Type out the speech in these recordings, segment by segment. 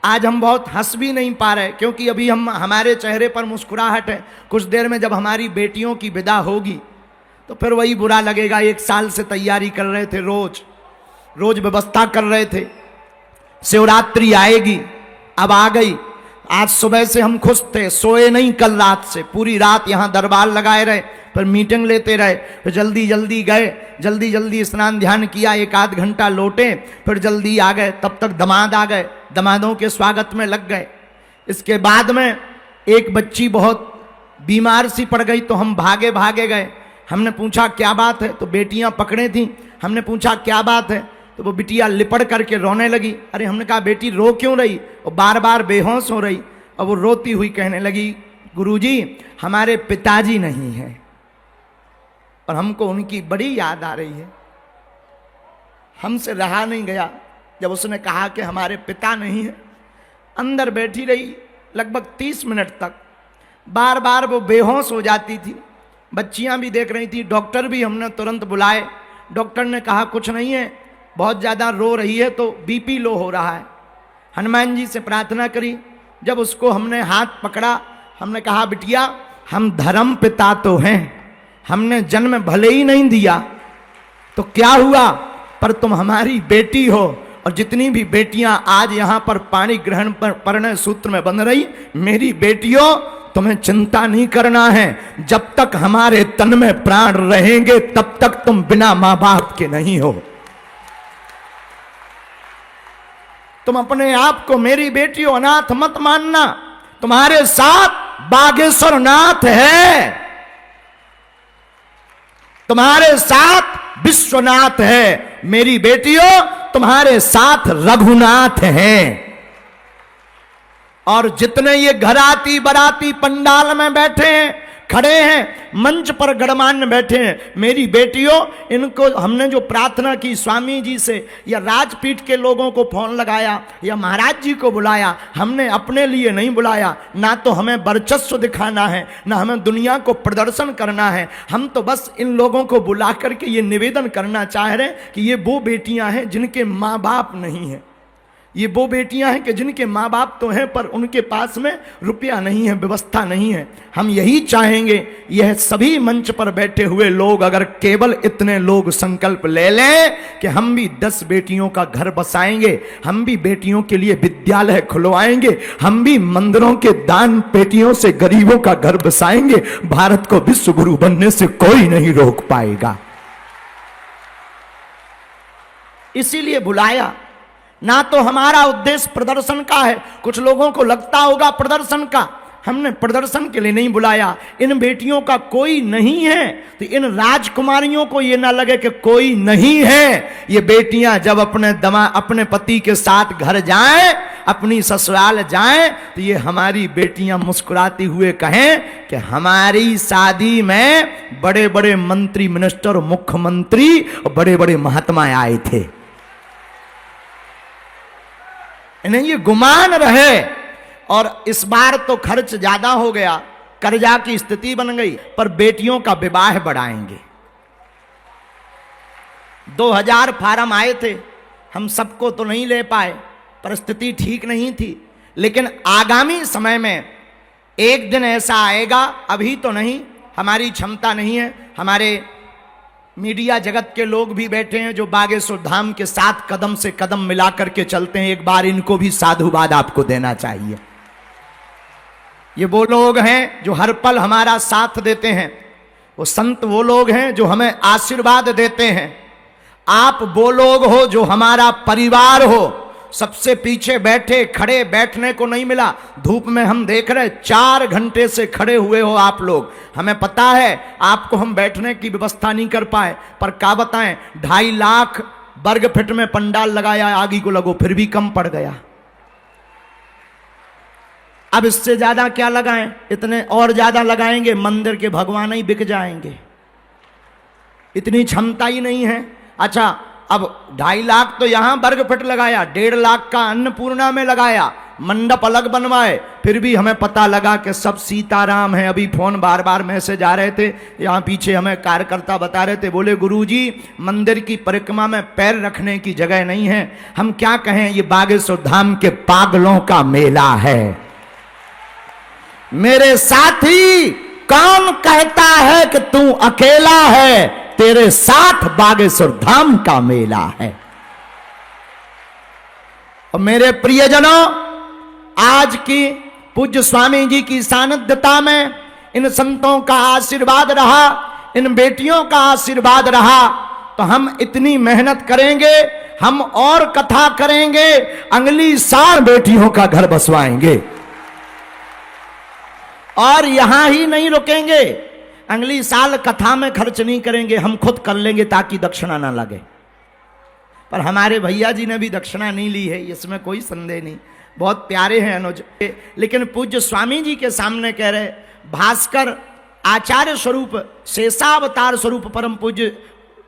आज हम बहुत हंस भी नहीं पा रहे, क्योंकि अभी हमारे चेहरे पर मुस्कुराहट है। कुछ देर में जब हमारी बेटियों की विदा होगी तो फिर वही बुरा लगेगा। 1 साल से तैयारी कर रहे थे, रोज रोज व्यवस्था कर रहे थे, शिवरात्रि आएगी, अब आ गई। आज सुबह से हम खुश थे, सोए नहीं कल रात से, पूरी रात यहाँ दरबार लगाए रहे, फिर मीटिंग लेते रहे, फिर जल्दी जल्दी गए, जल्दी जल्दी स्नान ध्यान किया, 1 आध घंटा लौटे, फिर जल्दी आ गए। तब तक दामाद आ गए, दामादों के स्वागत में लग गए। इसके बाद में एक बच्ची बहुत बीमार सी पड़ गई, तो हम भागे भागे गए। हमने पूछा क्या बात है, तो बेटियां पकड़े थी। हमने पूछा क्या बात है, तो वो बिटिया लिपट करके रोने लगी। अरे हमने कहा बेटी रो क्यों रही, वो बार बार बेहोश हो रही। और वो रोती हुई कहने लगी, गुरुजी हमारे पिताजी नहीं है और हमको उनकी बड़ी याद आ रही है। हमसे रहा नहीं गया जब उसने कहा कि हमारे पिता नहीं है। अंदर बैठी रही लगभग 30 मिनट तक, बार बार वो बेहोश हो जाती थी। बच्चियां भी देख रही थी, डॉक्टर भी हमने तुरंत बुलाए। डॉक्टर ने कहा कुछ नहीं है, बहुत ज़्यादा रो रही है तो बीपी लो हो रहा है। हनुमान जी से प्रार्थना करी। जब उसको हमने हाथ पकड़ा, हमने कहा बिटिया हम धर्म पिता तो हैं, हमने जन्म भले ही नहीं दिया तो क्या हुआ, पर तुम हमारी बेटी हो। और जितनी भी बेटियां आज यहां पर पाणी ग्रहण पर परिणय सूत्र में बन रही, मेरी बेटियों तुम्हें चिंता नहीं करना है। जब तक हमारे तन में प्राण रहेंगे तब तक तुम बिना मां बाप के नहीं हो। तुम अपने आप को मेरी बेटियों अनाथ मत मानना, तुम्हारे साथ बागेश्वर नाथ है, तुम्हारे साथ विश्वनाथ है। मेरी बेटियों तुम्हारे साथ रघुनाथ हैं। और जितने ये घराती बराती पंडाल में बैठे हैं, खड़े हैं, मंच पर गणमान्य बैठे हैं, मेरी बेटियों इनको हमने जो प्रार्थना की स्वामी जी से, या राजपीठ के लोगों को फोन लगाया, या महाराज जी को बुलाया, हमने अपने लिए नहीं बुलाया। ना तो हमें वर्चस्व दिखाना है, ना हमें दुनिया को प्रदर्शन करना है। हम तो बस इन लोगों को बुला करके ये निवेदन करना चाह रहे हैं कि ये वो बेटियां हैं जिनके माँ बाप नहीं हैं, ये वो बेटियां हैं कि जिनके माँ बाप तो हैं पर उनके पास में रुपया नहीं है, व्यवस्था नहीं है। हम यही चाहेंगे, यह सभी मंच पर बैठे हुए लोग अगर केवल इतने लोग संकल्प ले लें कि हम भी 10 बेटियों का घर बसाएंगे, हम भी बेटियों के लिए विद्यालय खुलवाएंगे, हम भी मंदिरों के दान पेटियों से गरीबों का घर बसाएंगे, भारत को विश्व गुरु बनने से कोई नहीं रोक पाएगा। इसीलिए बुलाया। ना तो हमारा उद्देश्य प्रदर्शन का है, कुछ लोगों को लगता होगा प्रदर्शन का, हमने प्रदर्शन के लिए नहीं बुलाया। इन बेटियों का कोई नहीं है तो इन राजकुमारियों को ये ना लगे कि कोई नहीं है। ये बेटियां जब अपने पति के साथ घर जाएं, अपनी ससुराल जाएं, तो ये हमारी बेटियां मुस्कुराती हुए कहें कि हमारी शादी में बड़े बड़े मंत्री, मिनिस्टर, मुख्यमंत्री और बड़े बड़े महात्मा आए थे। इन्हें ये गुमान रहे। और इस बार तो खर्च ज्यादा हो गया, कर्जा की स्थिति बन गई, पर बेटियों का विवाह बढ़ाएंगे। 2000 फार्म आए थे, हम सबको तो नहीं ले पाए, परिस्थिति ठीक नहीं थी। लेकिन आगामी समय में एक दिन ऐसा आएगा, अभी तो नहीं, हमारी क्षमता नहीं है। हमारे मीडिया जगत के लोग भी बैठे हैं जो बागेश्वर धाम के साथ कदम से कदम मिला करके चलते हैं, एक बार इनको भी साधुवाद आपको देना चाहिए। ये वो लोग हैं जो हर पल हमारा साथ देते हैं, वो संत वो लोग हैं जो हमें आशीर्वाद देते हैं। आप वो लोग हो जो हमारा परिवार हो। सबसे पीछे बैठे, खड़े बैठने को नहीं मिला, धूप में हम देख रहे 4 घंटे से खड़े हुए हो आप लोग। हमें पता है आपको हम बैठने की व्यवस्था नहीं कर पाए, पर क्या बताएं, 2.5 लाख वर्ग फीट में पंडाल लगाया, आगे को लगो फिर भी कम पड़ गया। अब इससे ज्यादा क्या लगाएं, इतने और ज्यादा लगाएंगे मंदिर के भगवान ही बिक जाएंगे, इतनी क्षमता ही नहीं है। अच्छा, अब 2.5 लाख तो यहां वर्ग फीट लगाया, 1.5 लाख का अन्नपूर्णा में लगाया, मंडप अलग बनवाए, फिर भी हमें पता लगा कि सब सीताराम है। अभी फोन बार बार मैसेज आ रहे थे, यहाँ पीछे हमें कार्यकर्ता बता रहे थे, बोले गुरुजी मंदिर की परिक्रमा में पैर रखने की जगह नहीं है। हम क्या कहें, ये बागेश्वर धाम के पागलों का मेला है। मेरे साथी, कौन कहता है कि तू अकेला है, तेरे साथ बागेश्वर धाम का मेला है। और मेरे प्रियजनों, आज की पूज्य स्वामी जी की सानिध्यता में इन संतों का आशीर्वाद रहा, इन बेटियों का आशीर्वाद रहा, तो हम इतनी मेहनत करेंगे, हम और कथा करेंगे, अगली साल बेटियों का घर बसवाएंगे। और यहां ही नहीं रुकेंगे, अगली साल कथा में खर्च नहीं करेंगे, हम खुद कर लेंगे ताकि दक्षिणा ना लगे। पर हमारे भैया जी ने भी दक्षिणा नहीं ली है, इसमें कोई संदेह नहीं, बहुत प्यारे हैं अनुज। लेकिन पूज्य स्वामी जी के सामने कह रहे, भास्कर आचार्य स्वरूप, शेषावतार स्वरूप परम पूज्य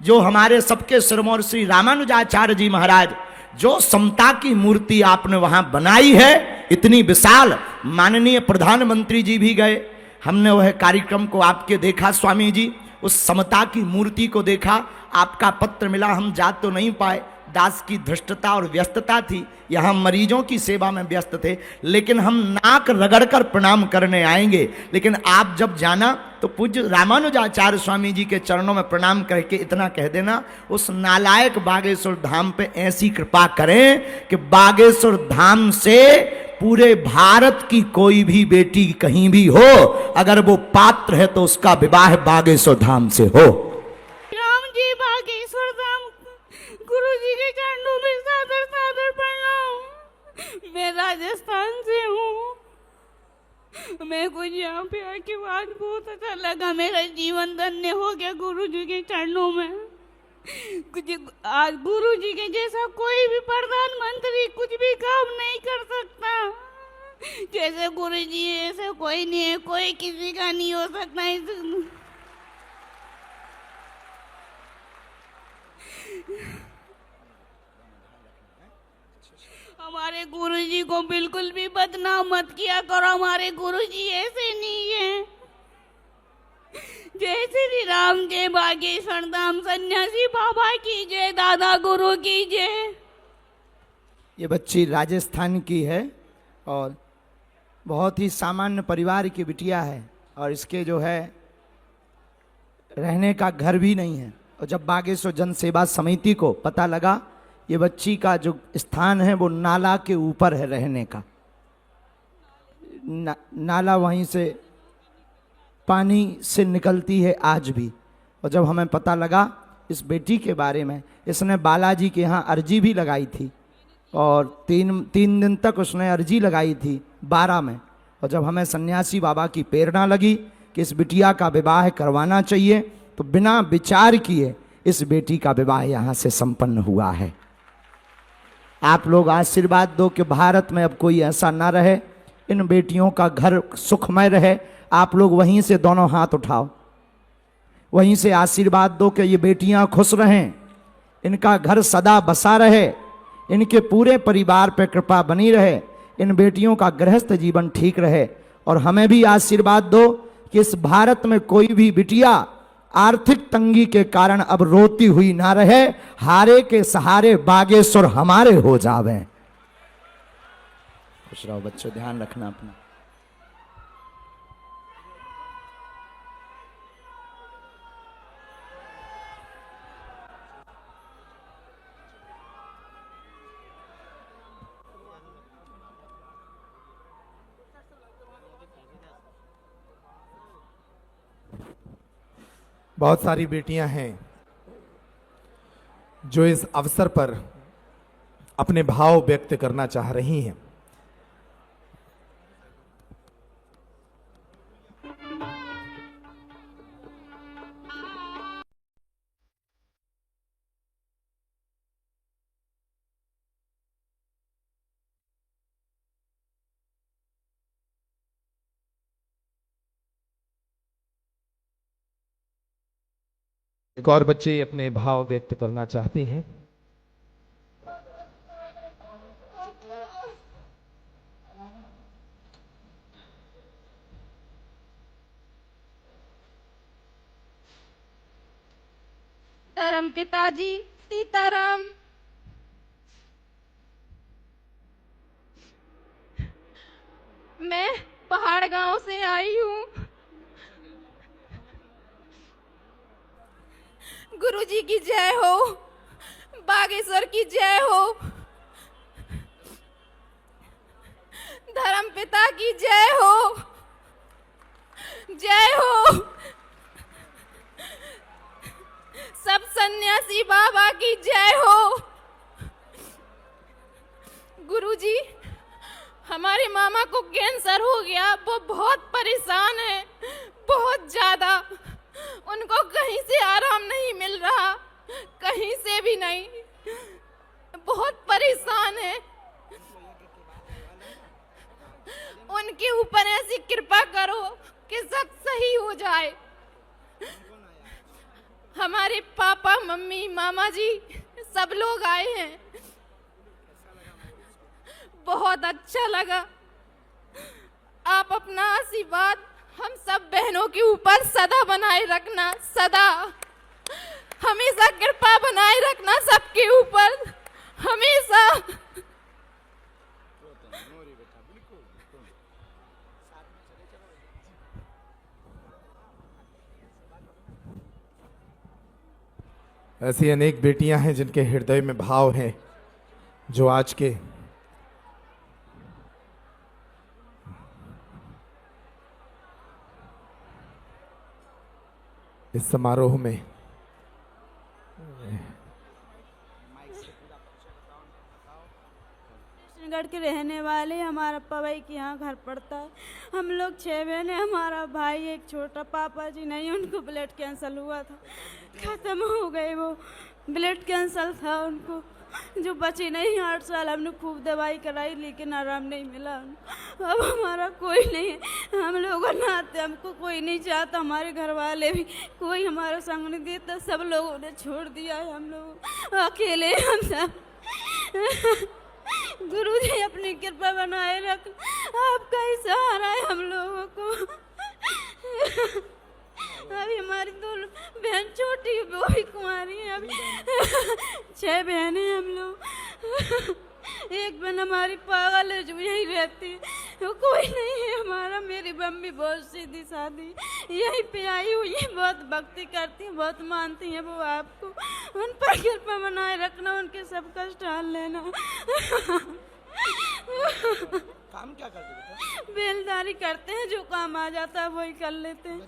जो हमारे सबके सिरमौर श्री रामानुजाचार्य जी महाराज, जो समता की मूर्ति आपने वहां बनाई है इतनी विशाल, माननीय प्रधानमंत्री जी भी गए, हमने वह कार्यक्रम को आपके देखा स्वामी जी, उस समता की मूर्ति को देखा, आपका पत्र मिला, हम जा तो नहीं पाए, दास की धृष्टता और व्यस्तता थी, यहाँ मरीजों की सेवा में व्यस्त थे, लेकिन हम नाक रगड़कर प्रणाम करने आएंगे। लेकिन आप जब जाना तो पूज्य रामानुजाचार्य स्वामी जी के चरणों में प्रणाम करके इतना कह देना, उस नालायक बागेश्वर धाम पे ऐसी कृपा करें कि बागेश्वर धाम से पूरे भारत की कोई भी बेटी कहीं भी हो, अगर वो पात्र है तो उसका विवाह बागेश्वर धाम से हो। राम जी बागेश्वर धाम गुरु जी के चरणों में सादर सादर प्रणाम। मैं राजस्थान से हूँ, मैं कुछ यहाँ पे आके बात बहुत अच्छा लगा, मेरा जीवन धन्य हो गया गुरु जी के चरणों में। आज गुरु जी के जैसा कोई भी प्रधानमंत्री कुछ भी काम नहीं कर सकता, जैसे गुरु जी ऐसे कोई नहीं है, कोई किसी का नहीं हो सकता। हमारे गुरुजी को बिल्कुल भी बदनाम मत किया करो, हमारे गुरुजी ऐसे नहीं है। जय श्री राम, जय बागेश्वर धाम, सन्यासी बाबा की जय, दादा गुरु की जय। ये बच्ची राजस्थान की है और बहुत ही सामान्य परिवार की बिटिया है, और इसके जो है रहने का घर भी नहीं है। और जब बागेश्वर जन सेवा समिति को पता लगा ये बच्ची का जो स्थान है वो नाला के ऊपर है रहने का, नाला वहीं से पानी से निकलती है आज भी। और जब हमें पता लगा इस बेटी के बारे में, इसने बालाजी के यहाँ अर्जी भी लगाई थी, और तीन दिन तक उसने अर्जी लगाई थी 12 में। और जब हमें सन्यासी बाबा की प्रेरणा लगी कि इस बिटिया का विवाह करवाना चाहिए, तो बिना विचार किए इस बेटी का विवाह यहाँ से संपन्न हुआ है। आप लोग आशीर्वाद दो कि भारत में अब कोई ऐसा ना रहे, इन बेटियों का घर सुखमय रहे। आप लोग वहीं से दोनों हाथ उठाओ, वहीं से आशीर्वाद दो कि ये बेटियां खुश रहें, इनका घर सदा बसा रहे, इनके पूरे परिवार पर कृपा बनी रहे, इन बेटियों का गृहस्थ जीवन ठीक रहे। और हमें भी आशीर्वाद दो कि इस भारत में कोई भी बिटिया आर्थिक तंगी के कारण अब रोती हुई ना रहे, हारे के सहारे बागेश्वर हमारे हो जावे। खुश रहो बच्चों, ध्यान रखना अपना। बहुत सारी बेटियां हैं जो इस अवसर पर अपने भाव व्यक्त करना चाह रही हैं। एक और बच्चे अपने भाव व्यक्त करना चाहते हैं। धर्म पिताजी सीताराम। मैं पहाड़ गांव से आई हूँ। गुरुजी की जय हो, बागेश्वर की जय हो, धर्म पिता की जय हो, जय हो, सब सन्यासी बाबा की जय हो। गुरुजी, हमारे मामा को कैंसर हो गया, वो बहुत परेशान है, बहुत ज्यादा। उनको कहीं से आराम नहीं मिल रहा, कहीं से भी नहीं, बहुत परेशान है। उनके ऊपर ऐसी कृपा करो कि सब सही हो जाए। हमारे पापा मम्मी मामा जी सब लोग आए हैं, बहुत अच्छा लगा। आप अपना आशीर्वाद हम सब बहनों के ऊपर सदा बनाए रखना, सदा हमेशा कृपा बनाए रखना सबके ऊपर, हमेशा। ऐसी अनेक बेटियां हैं जिनके हृदय में भाव है, जो आज के इस समारोह में कृष्णगढ़ के रहने वाले, हमारा पवई के यहाँ घर पड़ता है। हम लोग 6 बहन हैं, हमारा भाई एक छोटा, पापा जी नहीं, उनको ब्लड कैंसर हुआ था, खत्म हो गए। वो ब्लड कैंसर था उनको, जो बची नहीं। 8 साल हमने खूब दवाई कराई लेकिन आराम नहीं मिला। अब हमारा कोई नहीं है, हम लोग नाते, हमको कोई नहीं चाहता, हमारे घर वाले भी कोई हमारा संग नहीं देता, सब लोगों ने छोड़ दिया है, हम लोग अकेले हम सब। गुरु जी अपनी कृपा बनाए रख, आपका ही सहारा है हम लोगों को। अभी हमारी 2 बहन छोटी, वो भी कुंवारी है। अभी 6 बहनें हैं हम लोग। एक बहन हमारी पागल है, जो यहीं रहती है, वो कोई नहीं है हमारा। मेरी मम्मी बहुत सीधी सादी, यहीं पे आई हुई है, बहुत भक्ति करती है, बहुत मानती है वो आपको। उन पर कृपा बनाए रखना, उनके सब कष्ट हल लेना। काम क्या करते बेटा? बेलदारी करते हैं, जो काम आ जाता है वही कर लेते हैं।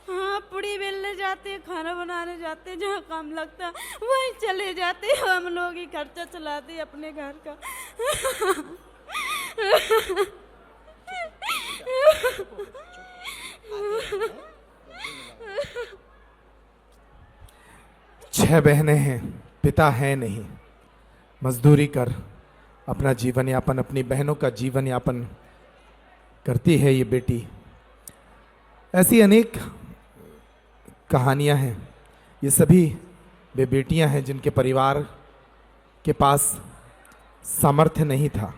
हाँ, पुड़ी बेलने जाते हैं, खाना बनाने जाते हैं, जहाँ काम लगता है वहीं चले जाते हैं। हम लोग ही खर्चा चलाते हैं अपने घर का। 6 बहनें हैं, पिता है नहीं, मजदूरी कर अपना जीवन यापन, अपनी बहनों का जीवन यापन करती है ये बेटी। ऐसी अनेक कहानियां हैं। ये सभी वे बेटियां हैं जिनके परिवार के पास सामर्थ्य नहीं था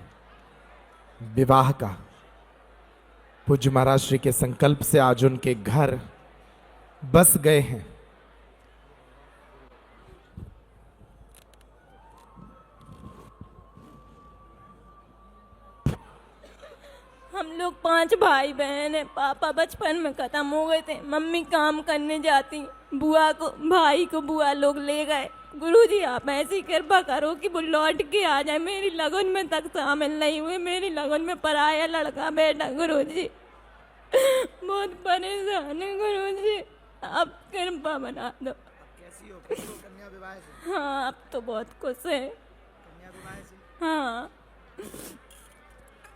विवाह का। पूज्य महाराज श्री के संकल्प से आज उनके घर बस गए हैं। हम लोग 5 भाई बहन हैं। पापा बचपन में खत्म हो गए थे, मम्मी काम करने जाती, बुआ को, भाई को बुआ लोग ले गए। गुरुजी आप ऐसी कृपा करो कि वो लौट के आ जाए। मेरी लगन में तक शामिल नहीं हुए, मेरी लगन में पराया लड़का बेटा। गुरुजी बहुत परेशान है, गुरुजी आप कृपा बना दो। कैसी हो कन्या विवाह से? हाँ, अब तो बहुत खुश है। कन्या विवाह से? हाँ,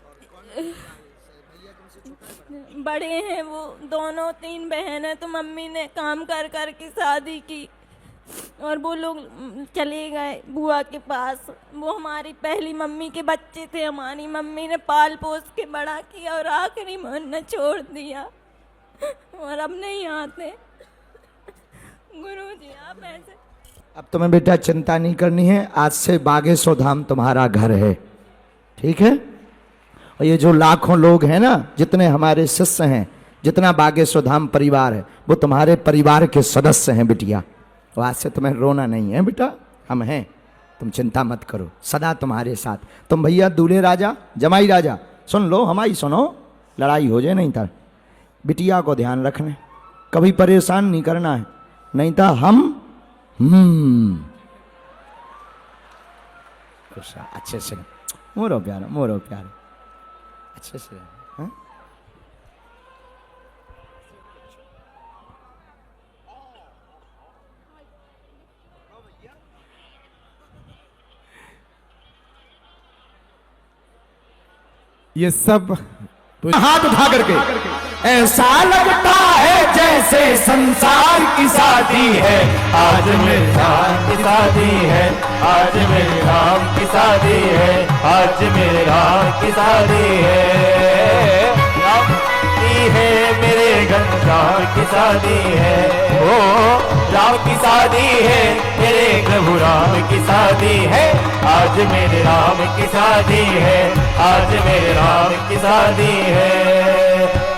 और कौन भैया तुमसे छोटा है बड़ा? बड़े हैं वो दोनों। 3 बहन है, तो मम्मी ने काम कर कर के शादी की और वो लोग चले गए बुआ के पास। वो हमारी पहली मम्मी के बच्चे थे, हमारी मम्मी ने पाल पोस के बड़ा किया और आखिरी में उन्होंने छोड़ दिया और अब नहीं आते। गुरुजी आप ऐसे। अब तुम्हें बेटा चिंता नहीं करनी है, आज से बागेश्वर धाम तुम्हारा घर है, ठीक है? और ये जो लाखों लोग हैं ना, जितने हमारे शिष्य हैं, जितना बागेश्वर धाम परिवार है, वो तुम्हारे परिवार के सदस्य हैं बिटिया, तो आज से तुम्हें रोना नहीं है बेटा, हम हैं, तुम चिंता मत करो, सदा तुम्हारे साथ। तुम भैया दूल्हे राजा जमाई राजा सुन लो, हमारी सुनो, लड़ाई हो जाए नहीं था, बिटिया को ध्यान रखना, कभी परेशान नहीं करना है, नहीं था हम अच्छे से मोरो प्यारा, मोरो प्यारा, अच्छे से हाँ? ये सब हाथ उठा करके ऐसा लगता है जैसे संसार की शादी है, आज मेरे राम की शादी है, आज मेरे राम की शादी है, आज मेरे राम की शादी है, राम की है मेरे गंगार की शादी है, ओ राम की शादी है, मेरे प्रभु राम की शादी है, आज मेरे राम की शादी है, आज मेरे राम की शादी है।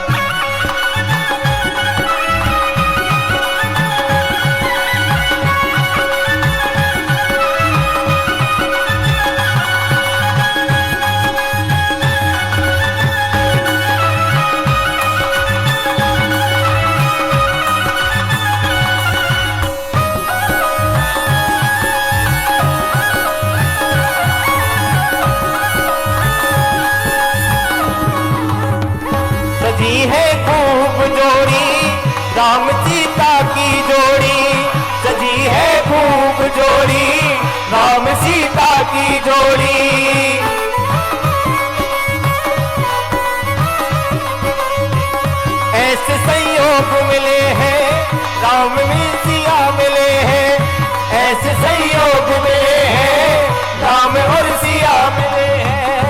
सजी है खूब जोड़ी राम सीता की जोड़ी, सजी है खूब जोड़ी राम सीता की जोड़ी, ऐसे संयोग मिले हैं राम में सिया मिले हैं, ऐसे संयोग मिले हैं राम और सिया मिले हैं।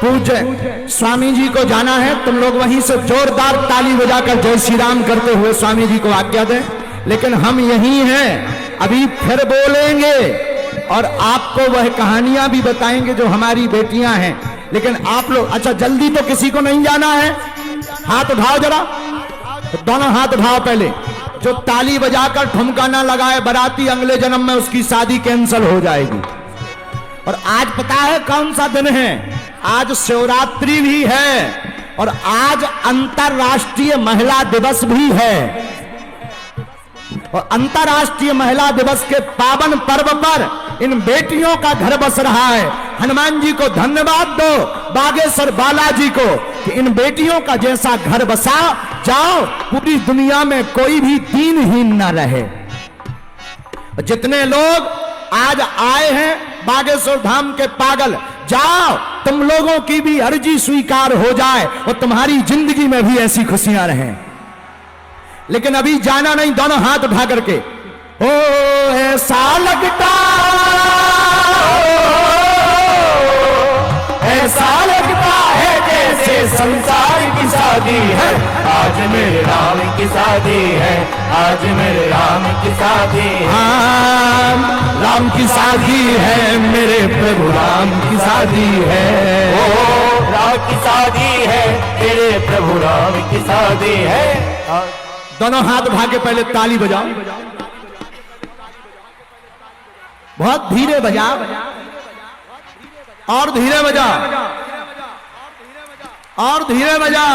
पूज्य स्वामी जी को जाना है, तुम लोग वहीं से जोरदार ताली बजाकर जय श्री राम करते हुए स्वामी जी को आज्ञा दें, लेकिन हम यहीं हैं, अभी फिर बोलेंगे और आपको वह कहानियां भी बताएंगे जो हमारी बेटियां हैं। लेकिन आप लोग अच्छा जल्दी तो किसी को नहीं जाना है, हाथ उठाओ जरा, दोनों हाथ उठाओ पहले, जो ताली बजाकर ठुमका ना लगाए बराती अगले जन्म में उसकी शादी कैंसिल हो जाएगी। और आज पता है कौन सा दिन है? आज शिवरात्रि भी है और आज अंतरराष्ट्रीय महिला दिवस भी है। और अंतरराष्ट्रीय महिला दिवस के पावन पर्व पर इन बेटियों का घर बस रहा है। हनुमान जी को धन्यवाद दो, बागेश्वर बालाजी को, कि इन बेटियों का जैसा घर बसा, जाओ पूरी दुनिया में कोई भी दीनहीन न रहे। जितने लोग आज आए हैं बागेश्वर धाम के पागल, जाओ तुम लोगों की भी अर्जी स्वीकार हो जाए और तुम्हारी जिंदगी में भी ऐसी खुशियां रहें। लेकिन अभी जाना नहीं, दोनों हाथ उठा करके, ओ ऐसा लगता, ऐसा लगता है जैसे संसार की शादी है, आज मेरे राम की शादी है, आज मेरे राम की शादी है, राम की शादी है, मेरे प्रभु राम की शादी है, ओ राम की शादी है, मेरे प्रभु राम की शादी है। दोनों हाथ उठा के पहले ताली बजाओ, बहुत धीरे बजा, और धीरे बजा, और धीरे बजा।